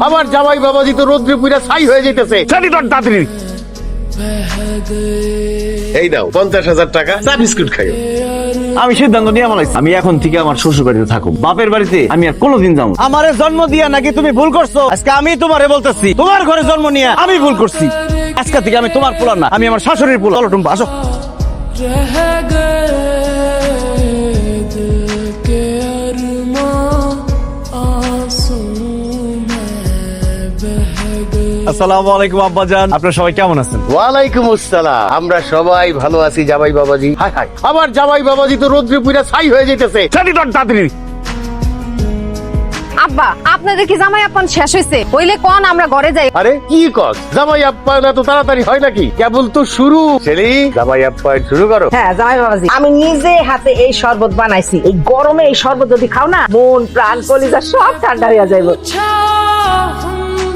আমার জামাই বাবাজি তো রোদ্রে পুরা ছাই হয়ে যেতেছে। জানি তোর দাদরি। এই দাও 50,000 টাকা, চা বিস্কুট খাইও। আমি সিদ্ধান্ত নিয়ে বলাইছি, আমি এখন থেকে আমার শ্বশুর বাড়িতে থাকবো, বাপের বাড়িতে আমি আর কোনোদিন যাবো। আমারে জন্ম দিয়া নাকি তুমি ভুল করছো? আজকে আমি তোমারে বলতেছি, তোমার ঘরে জন্ম নিয়ে আমি ভুল করছি। আজকে থেকে আমি তোমার পোলা না, আমি আমার শাশুড়ির পোলা। চলো টুম্পা, আসো। আসসালামু আলাইকুম আব্বাজান, আপনারা সবাই কেমন আছেন? ওয়ালাইকুম আসসালাম। আমরা সবাই ভালো আছি জামাই বাবাজি। আমার জামাই বাবাজি তো রোদ্রে পুরা ছাই হয়ে যেতেছে। জানি তোর দাদরি। আব্বা, আপনাদের কি জামাই আপ্যায়ন শেষ হয়েছে? হইলে কোন আমরা ঘরে যাই। আরে কি কর, জামাই আপ্যায়ন এত তাড়াতাড়ি হয় নাকি? কেবল তো শুরু। ছেলে, জামাই আপ্যায়ন শুরু করো। হ্যাঁ জামাই বাবাজি, আমি নিজে হাতে এই শরবত বানাইছি। এই গরমে এই শরবত যদি খাও না, মন প্রাণ কলিজা সব ঠান্ডা হয়ে যাইব।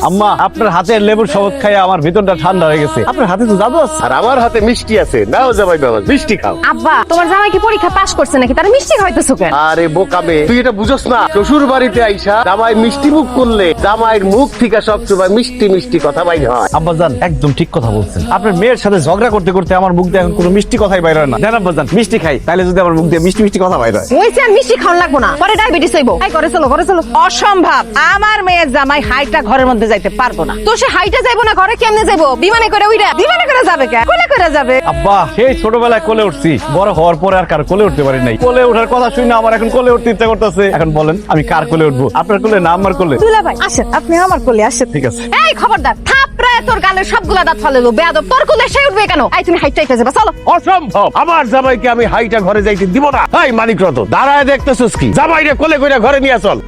আম্মা, আপনার হাতের লেবুর শরবত খাইয়া আমার ভিতরটা ঠান্ডা হয়ে গেছে। আপনার হাতে তো জাদু আছে। আর আমার হাতে মিষ্টি আছে, নাও জামাই বাবাজি মিষ্টি খাও। আব্বা, তোমার জামাই কি পরীক্ষা পাস করছে নাকি? তার মিষ্টি খাইতেছো কেন? আরে বোকাবে, তুই এটা বুঝছ না? শ্বশুর বাড়িতে আইসা জামাই মিষ্টি মুখ করলে জামাইয়ের মুখ থেকে সবসময় মিষ্টি মিষ্টি কথা বাইর হয়। আব্বাজান একদম ঠিক কথা বলছেন। আপনার মেয়ের সাথে ঝগড়া করতে করতে আমার মুখ দিয়ে এখন কোনো মিষ্টি কথাই বাইর হয় না। জান আব্বাজান, মিষ্টি খাই, তাইলে যদি আমার মুখ দিয়ে মিষ্টি মিষ্টি কথা বাইর হয়। ওইছে আর মিষ্টি খাওয়া লাগবো না, পরে ডায়াবেটিস হইব। এই করে চলো, ঘরে চলো। অসম্ভব, আমার মেয়ের জামাই হাইটা ঘরের মধ্যে যাইতে পারবো না। তো সে হাইটে যাইবো না, ঘরে কেমনে যাইবো? বিমানে করে উইরা? বিমানে করে যাবে কে? কোলে করে যাবে। আব্বা, সেই ছোটবেলায় কোলে উঠছি, বড় হওয়ার পরে আর কার কোলে উঠতে পারি নাই। কোলে ওঠার কথা শুনে আমার এখন কোলে উঠতে ইচ্ছা করতেছে। এখন বলেন আমি কার কোলে উঠবো? আপনার কোলে না আমার কোলে? দুলা ভাই আসেন, আপনি আমার কোলে আসেন। ঠিক আছে। এই খবরদার, থাপড়ায় তোর গালের সবগুলা দাঁত ফালালো। বেয়াদব, তোর কোলে সে উঠবে কেন? এই তুমি হাইটটা যাবা, চলো। অসম্ভব, আমার জামাইকে আমি হাইটা ঘরে যাইতে দিব না। এই মানিক রত, দাঁড়ায় দেখতেছিস কি? জামাইরে কোলে কইরা ঘরে নিয়ে চল।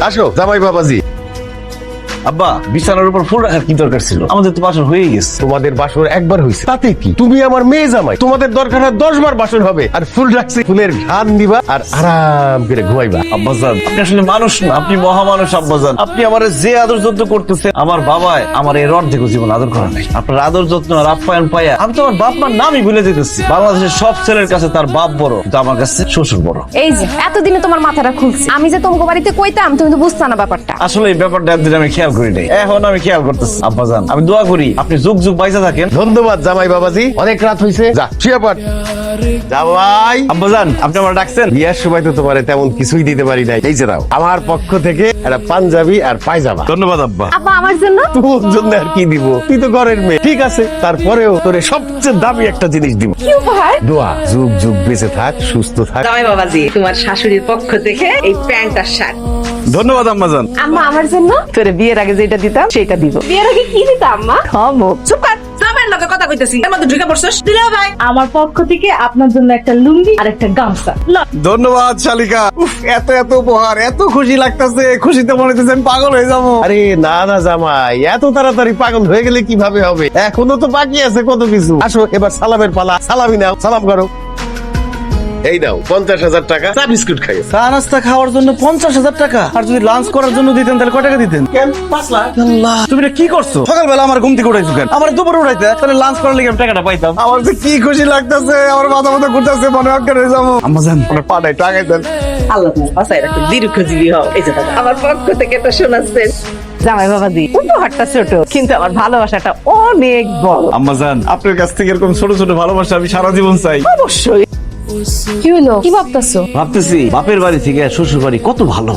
আসো জামাই বাবাজি। আব্বা, বিছানার উপর ফুল রাখার কি দরকার ছিল? আমাদের তো বাসর হয়ে গেছে। তোমাদের বাসর একবার হইছে, তাতে কি? তুমি আমার মেয়ে জামাই, তোমাদের দরকার হয় 10 বার বাসর হবে। আর ফুল রাখছি, ফুলের ঘ্রাণ দিবা আর আরাম করে ঘুমাইবা। আব্বাজান, আপনি আসলে মানুষ না, আপনি মহামানুষ। আব্বাজান, আপনি আমার যে আদর যত্ন করতেছেন, আমার বাবায় আমার এর অর্ধেক জীবন আদর করা নাই। আপনার আদর যত্ন আর আপ্যায়ন পাইয়া আমি তো আমার বাপ মার নামই ভুলে যেতেছি। বাংলাদেশের সব ছেলের কাছে তার বাপ বড়, কিন্তু আমার কাছে শ্বশুর বড়। এই যে এতদিনে তোমার মাথাটা খুলছে। আমি যে তোমাকে বাড়িতে কইতাম, তুমি তো বুঝতা না ব্যাপারটা। আসলে এই ব্যাপারটা একদিন আমি খেয়াল করি নাই, এখন আমি খেয়াল করতেছি। আব্বাজান, আমি দোয়া করি আপনি যুগ যুগ বাইসা থাকেন। ধন্যবাদ জামাই বাবাজি, অনেক রাত হইছে, যা শুয়ে পড়। জামাই। আব্বাজান, আপনি আমার ডাকছেন? বিয়ার সময় তো তোমার তেমন কিছুই দিতে পারি নাই। এই যে নাও, আমার পক্ষ থেকে একটা পাঞ্জাবি আর পায়জামা। ধন্যবাদ আব্বা। আব্বা, আমার জন্য? তোর জন্য আর কি দিব? তুই তো ঘরের মেয়ে। ঠিক আছে, তারপরেও তোরে সবচেয়ে দামি একটা জিনিস দিব। কি উপহার? দোয়া, যুগ যুগ বেঁচে থাক, সুস্থ থাক। জামাই বাবাজি, তোমার শাশুড়ির পক্ষ থেকে এই প্যান্ট আর শার্ট। ধন্যবাদ আম্মাজান। আম্মা, আমার জন্য? তোরে বিয়ের আগে যেটা দিতাম সেটা দিব। বিয়ের আগে কি দিতা আম্মা? থামো, চুপ কর। জামাইয়ের লগে কথা কইতেছি, এর মধ্যে ঢুকে পড়ছস। দিলা ভাই, আমার পক্ষ থেকে আপনার জন্য একটা লুঙ্গি আর একটা গামছা। ধন্যবাদ শালিকা। উফ, এত এত উপহার, এত খুশি লাগতেছে। খুশিতে মনে হচ্ছে আমি পাগল হয়ে যাবো। আরে না না জামাই, এত তাড়াতাড়ি পাগল হয়ে গেলে কিভাবে হবে? এখনো তো বাকি আছে কত কিছু। আসো এবার সালামের পালা। সালামি নাও, সালাম করো। এই নাও 50,000 টাকা, চা বিস্কুট খাইও। চা নাস্তা খাওয়ার জন্য 50,000 টাকা? আর যদি লাঞ্চ করার জন্য দিতেন তাহলে কয় টাকা দিতেন? কেন 5 লাখ? আল্লাহ, তুমি এটা কি করছো? সকালবেলা আমার ঘুম থেকে উঠাইছো কেন? আমার দুপুরে উঠাইতে, তাহলে লাঞ্চ করার লেগে আমি টাকাটা পাইতাম। আমার যে কি খুশি লাগতেছে, আমার মাথা মাথা ঘুরতেছে, মনে অজ্ঞান হয়ে যাবো। আম্মাজান, আমার পাটায় টাকাই দেন। আল্লাহ তোমার বাসায় রাখুন, দীর্ঘজীবী হও। এই যে দাদা, আমার পক্ষ থেকে তো শোনাচ্ছেন। জামাই বাবাজি, উপহারটা ছোট, কিন্তু আমার ভালোবাসাটা অনেক বড়। আম্মাজান, আপনার কাছ থেকে এরকম ছোট ছোট ভালোবাসা আমি সারা জীবন চাই। অবশ্যই। কি হলো? কি ভাবতেছো? ভাবতেছি বাপের বাড়ি থেকে শ্বশুর বাড়ি কত ভালো।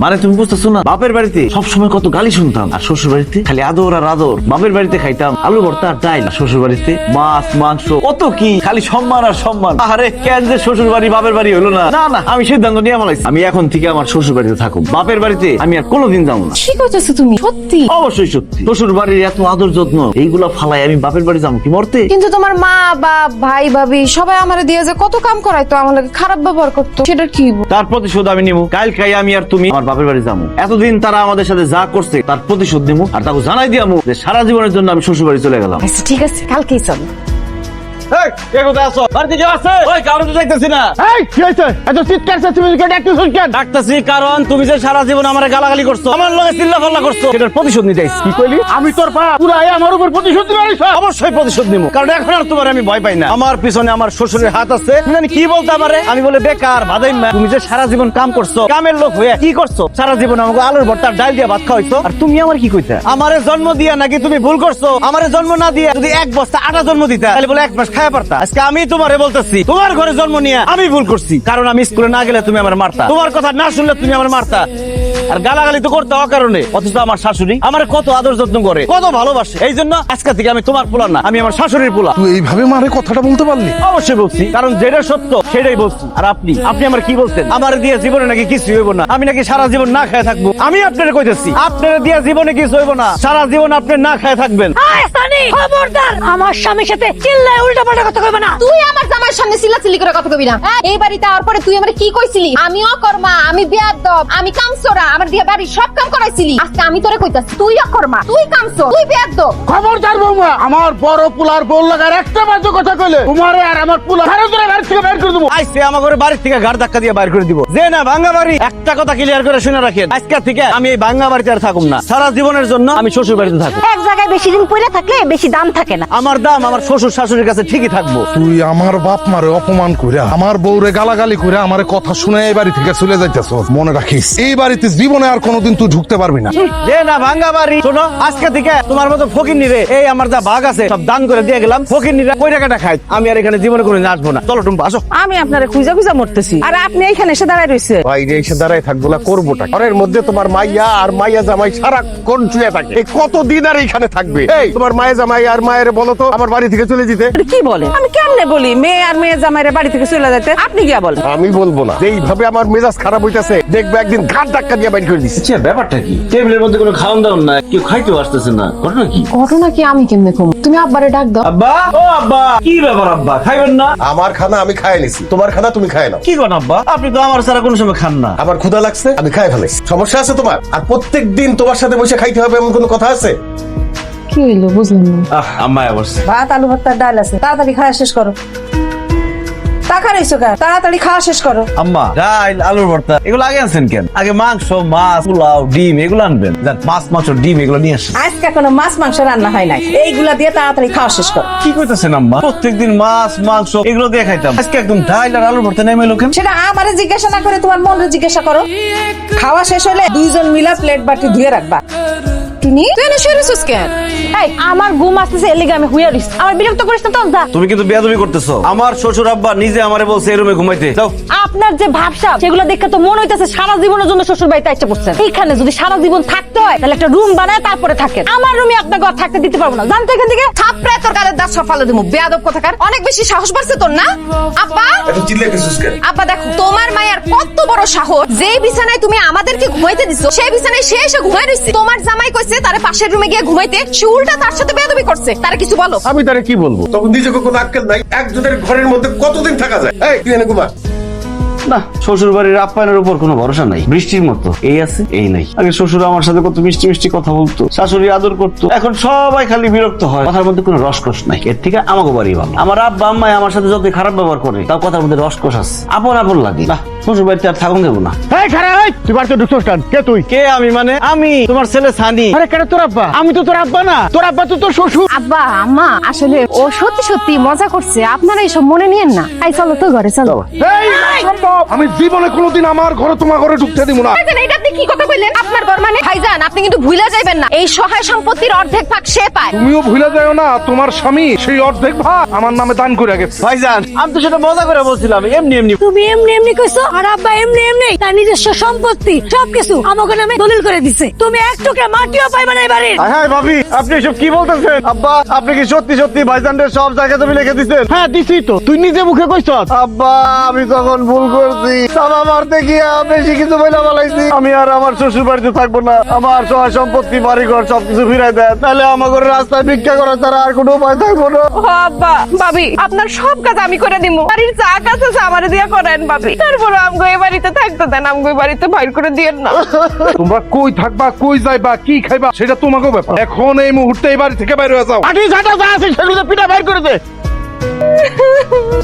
মানে তুমি বুঝতেছো না? বাপের বাড়িতে সবসময় কত গালি শুনতাম, আর শ্বশুর বাড়িতে খালি আদর আর আদর। বাপের বাড়িতে খাইতাম আলু ভর্তা আর ডাল, শ্বশুর বাড়িতে মাছ মাংস, কত কি, খালি সম্মান আর সম্মান। আরে কেন যে শ্বশুর বাড়ি বাপের বাড়ি হলো না? না না, আমি সিদ্ধান্ত নিয়ে বলাইছি, আমি এখন থেকে আমার শ্বশুর বাড়িতে থাকবো, বাপের বাড়িতে আমি আর কোনোদিন যাবো না। কি করতেছো তুমি? সত্যি? অবশ্যই সত্যি। শ্বশুর বাড়ির এত আদর যত্ন, এইগুলা ফালাই আমি বাপের বাড়ি যাবো কি মরতে? কিন্তু তোমার মা বাপ ভাই ভাবি সবাই আমারে দিয়ে যে কত কাম করাইতো, আমার লাগে খারাপ ব্যবহার করতো, সেটা কি? তার প্রতিশোধ আমি নিবো। কাল খাই আমি আর তুমি আমার বাপের বাড়ি যাবো। এতদিন তারা আমাদের সাথে যা করছে তার প্রতিশোধ নিবো, আর তাকে জানাই দিয়ামু যে সারা জীবনের জন্য আমি শ্বশুর বাড়ি চলে গেলাম। আচ্ছা ঠিক আছে, কালকেই চলো। এই কে কোথায় আছো? বাড়িতে কেউ আছে? ওই কারণ তো দেখতেছি না। এই কি হইছে? এত চিৎকার তুমি ডাকতেছিস কেন? ডাকতেছি কারণ তুমি যে সারা জীবন আমারে গালাগালি করছো, আমার লগে চিল্লাপাল্লা করছো, সেটার প্রতিশোধ নিতে আইছি। কি কইলি? আমি তোর পা পুরাই আমার উপর প্রতিশোধ দিতে পারিস? অবশ্যই প্রতিশোধ নিবো, কারণ এখন আর তোমার আমি ভয় পাই না। আমার পিছনে আমার শ্বশুরের হাত আছে। তুমি জানি কি বলতে পারে? আমি বলে বেকার ভাদাইম্মা, তুমি যে সারা জীবন কাম করছো, কামের লোক হয়ে কি করছো? সারা জীবন আমাকে আলুর ভর্তা ডাল দিয়ে ভাত খাওয়াইছো, আর তুমি আমার কি কইতা? আমারে জন্ম দিয়া নাকি তুমি ভুল করছো? আমারে জন্ম না দিয়ে যদি এক বস্তা আটা জন্ম দিতা, তাহলে বলে এক মাস খায়া পারতা। আজকে আমি তোমারে বলতেছি, তোমার ঘরে জন্ম নিয়ে আমি ভুল করছি, কারণ আমি স্কুলে না গেলে তুমি আমার মারতা, তোমার কথা না শুনলে তুমি আমার মারতা, আর গালাগালি তো করতে অকারণে। অথচ আমার শাশুড়ি আমার কত আদর যত্ন করে, কত ভালোবাসে। এই জন্য আজকে থেকে আমি তোমার পোলা না, আমি আমার শাশুড়ির পোলা। তুই এইভাবে মারে কথাটা বলতে পারলি? অবশ্যই বলছি, কারণ যেটা সত্য সেটাই বলছি। আর আপনি আমার কি বলতেন? আমার দিয়ে জীবনে নাকি কিছু হইব না, আমি নাকি সারা জীবন না খেয়ে থাকবো। আমি আপনার কইতেছি, আপনার দিয়ে জীবনে কিছু হইব না, সারা জীবন আপনি না খেয়ে থাকবেন। খবরদার, আমার স্বামীর সাথে চিল্লায় উল্টাপাল্টা কথা কইবে না। তুই আমার জামাইয়ের সামনে চিল্লাচিল্লি করে কথা কবি না। এই বাড়িতে আওয়ার পরে তুই আমারে কি কইছিলি? আমি অকর্মা, আমি বেয়াদব, আমি কামসরা, আমার দিয়ে বাড়ির সব কাম করাইছিলি। আজকে আমি তোরে কইতাছি, তুই অকর্মা, তুই কামসর, তুই বেয়াদব। খবরদার বৌমা, আমার বড় পুলার বল লাগার একটা বাজে কথা কইলে তোমারে আর আমার পুলা হারে ধরে বাড়ি থেকে বের করে দেবো। আজকে আমার ঘরে বাড়ি থেকে ঘাড় ধাক্কা দিয়ে বাইর করে দিব। যে না ভাঙ্গা বাড়ি, একটা কথা ক্লিয়ার করে শুনে রাখেন, আজকে থেকে আমি এই ভাঙ্গা বাড়িতে আর থাকুম না। সারা জীবনের জন্য আমি শ্বশুর বাড়িতে থাকবো। এক জায়গায় বেশি দিন পড়ে থাকলে বেশি দাম থাকে না। আমার দাম আমার শ্বশুর শাশুড়ির কাছে ঠিকই থাকবো। তুই আমার বাপ মারে অপমান কইরা, আমার বউরে গালাগালি কইরা আমারে কথা শুনে এই বাড়ি থেকে চলে যাইতেছ। মনে রাখিস, এই বাড়িতে জীবনে আর কোনোদিন তুই ঢুকতে পারবি না। যে না ভাঙ্গা বাড়ি, শোনো আজকে থেকে তোমার মতো ফকির নিরে এই আমার যা ভাগ আছে সব দান করে দিয়ে গেলাম। ফকির নিরা কই টাকাটা খাই, আমি আর এখানে জীবনে কোনো আসবো না। চলো টুম্পা আসো। আমি আপনারে খুঁজা খুঁজা মরতেছি, আর আপনি এইখানে এসে দাঁড়ায় রইছে। বাইরে এসে দাঁড়ায় থাকবো না, করবোটা ঘরের মধ্যে তোমার মাইয়া আর মাইয়া জামাই সারাক্ষণ শুয়ে থাকে। এই কতদিন আর এইখানে থাকবে? এই তোমার মায়া জামাই আর মায়ের বলো তো আমার বাড়ি থেকে চলে যেতে। এটা কি বলে? আমি কেমনে বলি মেয়ে আর মেয়ে জামাইরে বাড়ি থেকে চলে যেতে? আপনি কি বলেন? আমি বলবো না, এইভাবে আমার মেজাজ খারাপ হইতাছে, দেখবে একদিন ঘাট ধাক্কা দিয়ে বাইর করে দিচ্ছি। আচ্ছা ব্যাপারটা কি? টেবিলের মধ্যে কোনো খাওয়ান দাওয়ান না, কেউ খাইতেও আসতেছে না, ঘটনা কি? ঘটনা কি আমি কেমনে কম? তুমি আব্বারে ডাক দাও। আব্বা, ও আব্বা, কি ব্যাপার আব্বা? খাইবেন না? আমার খানা আমি খাই নিছি, তোমার খানা তুমি খায় নাও। কি করেন আব্বা? আপনি তো আমার ছাড়া কোনো সময় খান না। আমার ক্ষুধা লাগছে, আমি খাই ফেলেছি। সমস্যা আছে তোমার? আর প্রত্যেকদিন তোমার সাথে বসে খাইতে হবে এমন কোনো কথা আছে? কি হইলো বুঝলাম না। আম্মা বলছে ভাত আলু ভর্তার ডাল আছে, তাড়াতাড়ি খাওয়া শেষ করো। টাকা রইছো কেন? তাড়াতাড়ি খাওয়া শেষ করো। আম্মা ডাল আলুর ভর্তা এগুলো আগে আনছেন কেন? আগে মাংস, মাছ, পোলাও, ডিম এগুলো আনবেন। যাক মাছ, মাংস, ডিম এগুলো নিয়ে আসেন। আজকে কোনো মাছ মাংস রান্না হয় নাই, এইগুলা দিয়ে তাড়াতাড়ি খাওয়া শেষ করো। কি কইতাছেন আম্মা? প্রত্যেকদিন মাছ, মাংস এগুলো দিয়ে খাইতাম, আজকে একদম ডাল আর আলুর ভর্তা নেমে লোকেন। সেটা আমারে জিজ্ঞাসা না করে তোমার মনরে জিজ্ঞাসা করো। খাওয়া শেষ হলে দুইজন মিলা প্লেট বাটি ধুয়ে রাখবা। টুনি তুই এনে শুয়ে রইছিস কেন? এই আমার ঘুম আসতেছে, এর লিগে আমি হুইয়া রইছি। আমার বিরক্ত করিস না তো, যা। তুমি কিন্তু বেয়াদবি করতেছো। আমার শ্বশুর আব্বা নিজে আমারে বলছে এই রুমে ঘুমাইতে। যাও। আপনার যে ভাবসাব সেগুলো দেখে তো মনে হইতেছে সারা জীবনের জন্য শ্বশুর বাড়িতে আসতে পড়ছেন। এইখানে যদি সারা জীবন থাকতে হয় তাহলে একটা রুম বানায় তারপরে থাকেন। আমার রুমে আপনার ঘর থাকতে দিতে পারবো না, জানতো এখান থেকে। থাপড়ায় তোর গালের দাঁত সব ফালে দিমু। বেয়াদব কোথাকার, অনেক বেশি সাহস বাড়ছে তোর না? আব্বা, এত চিল্লাই গেছিস কেন? আব্বা দেখো তোমার মায়ের কত বড় সাহস। যে বিছানায় তুমি আমাদেরকে ঘুমাইতে দিছো সেই বিছানায় সে এসে ঘুমাই রইছে। তোমার জামাই কইছে তারে পাশের রুমে গিয়ে ঘুমাইতে, সে উল্টা তার সাথে বেয়াদবি করছে। তারে কিছু বলো। আমি তারে কি বলবো? তখন নিজেকে কোনো আক্কেল নাই। একজনের ঘরের মধ্যে কতদিন থাকা যায়? এই তুই এনে ঘুমা। না, শ্বশুর বাড়ির আপ্যায়নের উপর কোনো ভরসা নাই। বৃষ্টির মতো এই আছে এই নাই। আগে শ্বশুর আমার সাথে কত মিষ্টি মিষ্টি কথা বলতো, শাশুড়ি আদর করতো, এখন সবাই খালি বিরক্ত হয়। কথার মধ্যে কোনো রসকস নাই। এর থেকে আমাকে বাড়ি ভালো। আমার আব্বা আম্মাই আমার সাথে যতই খারাপ ব্যবহার করে তাও কথার মধ্যে রসকস আছে, আপন আপন লাগে। না, শ্বশুর বাড়িতে আর থাকুন দেবো না। এই খারাপ, এই তুই বাড়িতে ঢুকছস কেন? কে তুই? কে আমি মানে? আমি তোমার ছেলে সানি। আরে কেন তোর আব্বা? আমি তো তোর আব্বা না, তোর আব্বা তো তোর শ্বশুর। আব্বা আম্মা আসলে ও সত্যি সত্যি মজা করছে, আপনারা এইসব মনে নিয়েন না। এই চলো তো ঘরে চলো। এই সম্ভব, আমি জীবনে কোনোদিন আমার ঘরে তোমার ঘরে ঢুকতে দিব না। ভাইজান, এটা আপনি কি কথা কইলেন? আপনার ঘর মানে? ভাইজান আপনি কিন্তু ভুলে যাইবেন না, এই সহায় সম্পত্তির অর্ধেক ভাগ সে পায়। তুমিও ভুলে যাও না, তোমার স্বামী সেই অর্ধেক ভাগ আমার নামে দান করে গেছে। ভাইজান আমি তো সেটা মজা করে বলছিলাম, এমনি এমনি। তুমি এমনি এমনি কইছো, আর আব্বা এমনি এমনি তার নিজস্ব সম্পত্তি সবকিছু আমাকে নামে দলিল করে দিছে। তুমি এক টুকরা মাটিও পাইবে না এই বাড়ির। হ্যাঁ ভাবি, আপনি এসব কি বলতেছেন? আব্বা আপনি কি সত্যি সত্যি ভাইজানদের সব জায়গা তুমি লিখে দিচ্ছেন? হ্যাঁ দিছি তো, তুই নিজে মুখে কইছস। আব্বা আমি তখন ভুল করছি, সাবা মারতে গিয়ে বেশি কিছু বইলা বলাইছি। আমি আর আমার শ্বশুর বাড়িতে থাকবো না, আমার সহায় সম্পত্তি বাড়িঘর সবকিছু ফিরাই দেন, তাহলে আমাকে রাস্তায় ভিক্ষা করা ছাড়া আর কোনো উপায় থাকবো না। আব্বা ভাবি আপনার সব কাজ আমি করে দিমু। বাড়ির যা কাজ আছে আমারে দিয়া করেন ভাবি। তারপরে আমগো এই বাড়িতে থাকতে দেন, আমগো এই বাড়িতে বাইর করে দিয়েন না। তোমরা কই থাকবা, কই যাইবা, কি খাইবা সেটা তোমাকে ব্যাপার। এখন এই মুহূর্তে এই বাড়ি থেকে বাইরে হয়ে যাও। আটি ঝাঁটা যা আছে সেগুলো পিঠা বাইর করে দে।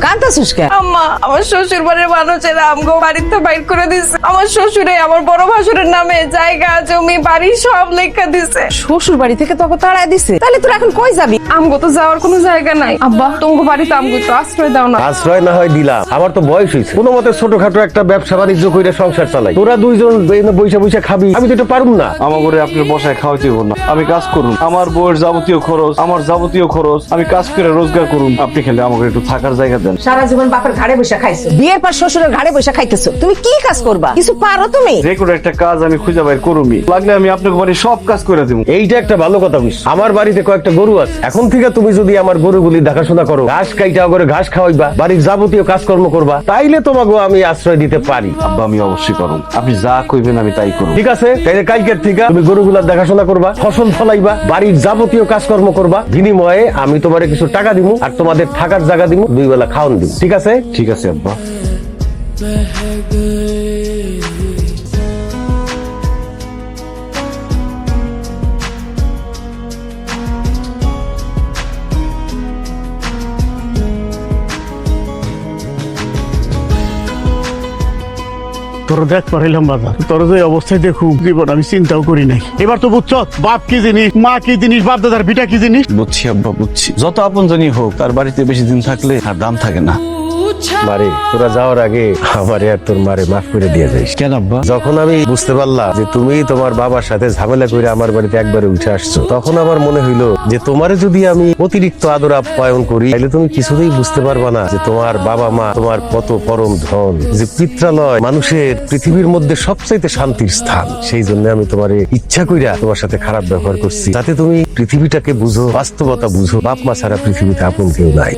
কান্তাছিস কেন? আম্মা, আমার শ্বশুর বাড়ির মানুষেরা আমগো বাড়িতে বাইর করে দিছে। আমার শ্বশুরে আমার বড় ভাসুরের নামে জায়গা জমি বাড়ি সব লেখা দিছে। শ্বশুর বাড়ি থেকে তোকে তাড়ায় দিছে, তাহলে তোর এখন কই যাবি? আমগো তো যাওয়ার কোনো জায়গা নাই। আব্বা, তোমাকে বাড়িতে আমগো তো আশ্রয় দাও না। আশ্রয় না হয় দিলাম, আমার তো বয়স হয়েছে, কোনো মতে ছোটখাটো একটা ব্যবসা বাণিজ্য করে সংসার চালাই। তোরা দুইজন বৈশা বৈশা খাবি, আমি তো এটা পারুম না। আমার ঘরে আপনার বসায় খাওয়াতে হবো না, আমি কাজ করুন, আমার বউয়ের যাবতীয় খরচ, আমার যাবতীয় খরচ আমি কাজ করে রোজগার করুন। আপনি খেলে আমাকে একটু থাকার জায়গা দেন। সারা জীবন বাপের ঘাড়ে বসে খাইছো, বিয়ের পর শ্বশুরের ঘাড়ে বসে খাইতেছো। তুমি কি কাজ করবা? কিছু পারো তুমি? যে কোনো একটা কাজ আমি খুঁজে বাইর করুমি, লাগলে আমি আপনার ঘরে সব কাজ করে দেবো। এইটা একটা ভালো কথা বুঝ। আমার বাড়িতে কয়েকটা গরু আছে, এখন থেকে তুমি যদি আমার গরুগুলি দেখাশোনা করো, ঘাস কাইটা করে ঘাস খাওয়াইবা, বাড়ির যাবতীয় কাজকর্ম করবা, তাইলে তোমাকে আমি আশ্রয় দিতে পারি। আব্বা, আমি অবশ্যই করুন, আপনি যা কইবেন আমি তাই করব। ঠিক আছে, তাইলে কালকের থেকে তুমি গরুগুলার দেখাশোনা করবা, ফসল ফলাইবা, বাড়ির যাবতীয় কাজকর্ম করবা। বিনিময়ে আমি তোমারে কিছু টাকা দিব, আর তোমাদের থাকার জায়গা দিব, 2 বেলা খাওয়ান দিব। ঠিক আছে? ঠিক আছে আব্বা। তোর দেখ পারিলাম বাজার, তোর যে অবস্থায় দেখুক জীবন আমি চিন্তাও করি নাই। এবার তো বুঝছ বাপ কি জিনিস, মা কি জিনিস, বাপ দাদার ভিটা কি জিনিস। বুঝছি আব্বা, বুঝছি। যত আপন জানি হোক, তার বাড়িতে বেশি দিন থাকলে আর দাম থাকে না। মারে, তোরা যাওয়ার আগে আমারে আর তোর মারে মাফ করে দিয়ে যাইস। কেন আব্বা? যখন আমি বুঝতে পারলাম যে তুমি তোমার বাবার সাথে ঝামেলা করে আমার বাড়িতে একবারে উঠে আসছো, তখন আমার মনে হইলো যে তোমারে যদি আমি অতিরিক্ত আদর আপ্যায়ন করি, তাহলে তুমি কিছুতেই বুঝতে পারবা না যে তোমার বাবা মা তোমার কত পরম ধন, যে পিত্রালয় মানুষের পৃথিবীর মধ্যে সবচাইতে শান্তির স্থান। সেই জন্য আমি তোমারে ইচ্ছা কইরা তোমার সাথে খারাপ ব্যবহার করছি, যাতে তুমি পৃথিবীটাকে বুঝো, বাস্তবতা বুঝো। বাপ মা ছাড়া পৃথিবীতে আপন কেউ নাই।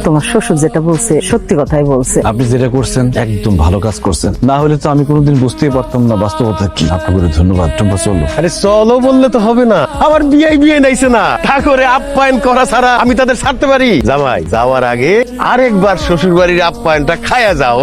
তোমার শ্বশুর যেটা বলছে সত্যি কথাই বলছে। আপনি যেটা করছেন একদম ভালো কাজ করছেন, না হলে তো আমি কোনোদিন বুঝতেই পারতাম না বাস্তবতা কি। আপনাকে ধন্যবাদ। তোমরা চলো। আরে চলো বললে তো হবে না, আমার বিয়ে নাইছে না, ঠাকুরে আপ্যায়ন করা ছাড়া আমি তাদের ছাড়তে পারি? জামাই, যাওয়ার আগে আরেকবার শ্বশুর বাড়ির আপ্যায়নটা খায়া যাও।